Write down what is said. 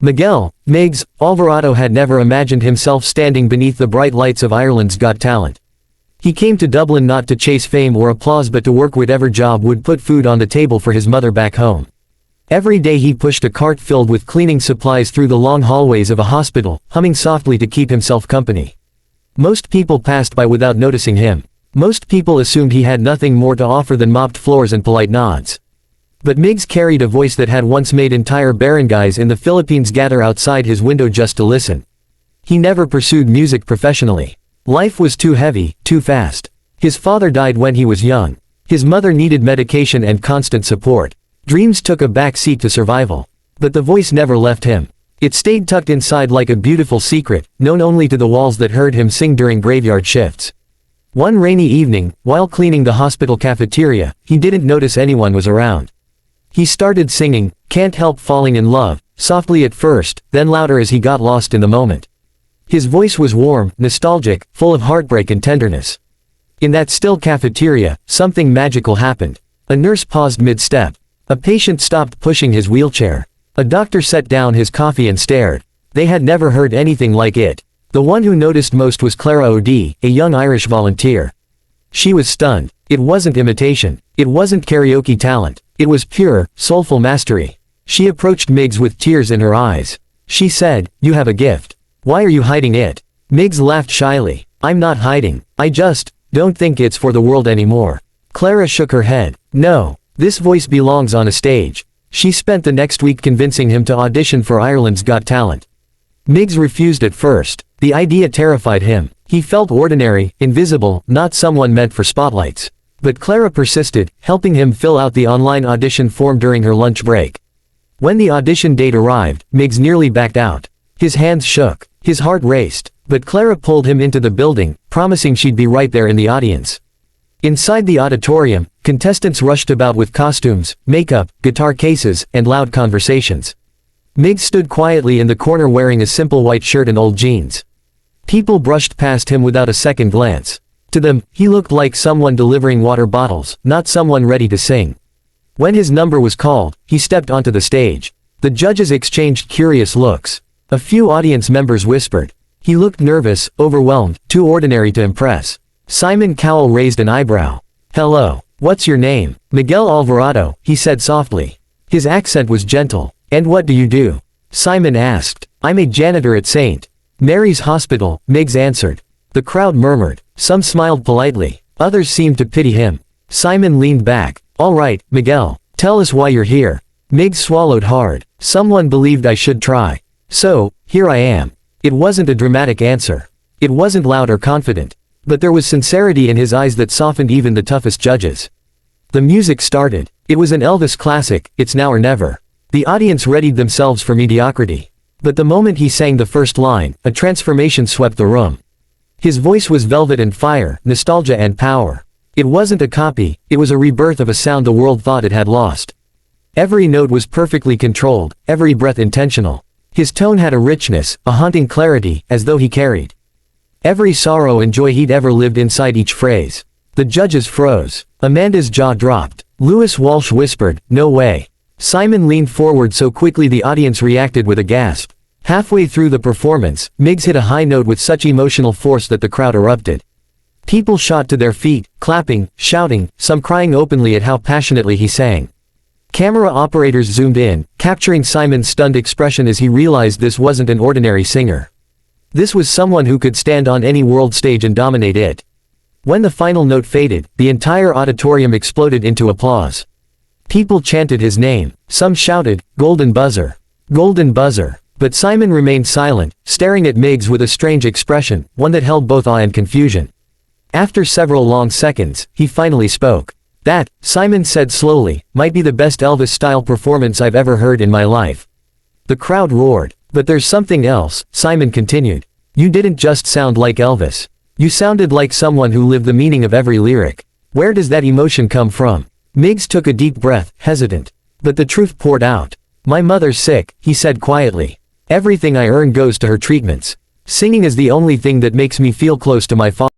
Miguel, Migs, Alvarado had never imagined himself standing beneath the bright lights of Ireland's Got Talent. He came to Dublin not to chase fame or applause but to work whatever job would put food on the table for his mother back home. Every day he pushed a cart filled with cleaning supplies through the long hallways of a hospital, humming softly to keep himself company. Most people passed by without noticing him. Most people assumed he had nothing more to offer than mopped floors and polite nods. But Migs carried a voice that had once made entire barangays in the Philippines gather outside his window just to listen. He never pursued music professionally. Life was too heavy, too fast. His father died when he was young. His mother needed medication and constant support. Dreams took a back seat to survival. But the voice never left him. It stayed tucked inside like a beautiful secret, known only to the walls that heard him sing during graveyard shifts. One rainy evening, while cleaning the hospital cafeteria, he didn't notice anyone was around. He started singing, "Can't Help Falling in Love," softly at first, then louder as he got lost in the moment. His voice was warm, nostalgic, full of heartbreak and tenderness. In that still cafeteria, something magical happened. A nurse paused mid-step. A patient stopped pushing his wheelchair. A doctor set down his coffee and stared. They had never heard anything like it. The one who noticed most was Clara O'D, a young Irish volunteer. She was stunned. It wasn't imitation. It wasn't karaoke talent. It was pure, soulful mastery. She approached Migs with tears in her eyes. She said, "You have a gift. Why are you hiding it?" Migs laughed shyly. "I'm not hiding. I just don't think it's for the world anymore." Clara shook her head. "No. This voice belongs on a stage." She spent the next week convincing him to audition for Ireland's Got Talent. Migs refused at first. The idea terrified him. He felt ordinary, invisible, not someone meant for spotlights. But Clara persisted, helping him fill out the online audition form during her lunch break. When the audition date arrived, Migs nearly backed out. His hands shook. His heart raced. But Clara pulled him into the building, promising she'd be right there in the audience. Inside the auditorium, contestants rushed about with costumes, makeup, guitar cases, and loud conversations. Migs stood quietly in the corner wearing a simple white shirt and old jeans. People brushed past him without a second glance. To them, he looked like someone delivering water bottles, not someone ready to sing. When his number was called, he stepped onto the stage. The judges exchanged curious looks. A few audience members whispered. He looked nervous, overwhelmed, too ordinary to impress. Simon Cowell raised an eyebrow. "Hello. What's your name?" "Miguel Alvarado," he said softly. His accent was gentle. "And what do you do?" Simon asked. "I'm a janitor at St. Mary's Hospital," Migs answered. The crowd murmured. Some smiled politely. Others seemed to pity him. Simon leaned back. "All right, Miguel. Tell us why you're here." Migs swallowed hard. "Someone believed I should try. So, here I am." It wasn't a dramatic answer. It wasn't loud or confident. But there was sincerity in his eyes that softened even the toughest judges. The music started. It was an Elvis classic, "It's Now or Never." The audience readied themselves for mediocrity. But the moment he sang the first line, a transformation swept the room. His voice was velvet and fire, nostalgia and power. It wasn't a copy, it was a rebirth of a sound the world thought it had lost. Every note was perfectly controlled, every breath intentional. His tone had a richness, a haunting clarity, as though he carried every sorrow and joy he'd ever lived inside each phrase. The judges froze. Amanda's jaw dropped. Lewis Walsh whispered, "No way." Simon leaned forward so quickly the audience reacted with a gasp. Halfway through the performance, Migs hit a high note with such emotional force that the crowd erupted. People shot to their feet, clapping, shouting, some crying openly at how passionately he sang. Camera operators zoomed in, capturing Simon's stunned expression as he realized this wasn't an ordinary singer. This was someone who could stand on any world stage and dominate it. When the final note faded, the entire auditorium exploded into applause. People chanted his name. Some shouted, "Golden buzzer! Golden buzzer!" But Simon remained silent, staring at Migs with a strange expression, one that held both awe and confusion. After several long seconds, he finally spoke. "That," Simon said slowly, "might be the best Elvis-style performance I've ever heard in my life." The crowd roared. "But there's something else," Simon continued. "You didn't just sound like Elvis. You sounded like someone who lived the meaning of every lyric. Where does that emotion come from?" Migs took a deep breath, hesitant. But the truth poured out. "My mother's sick," he said quietly. "Everything I earn goes to her treatments. Singing is the only thing that makes me feel close to my father."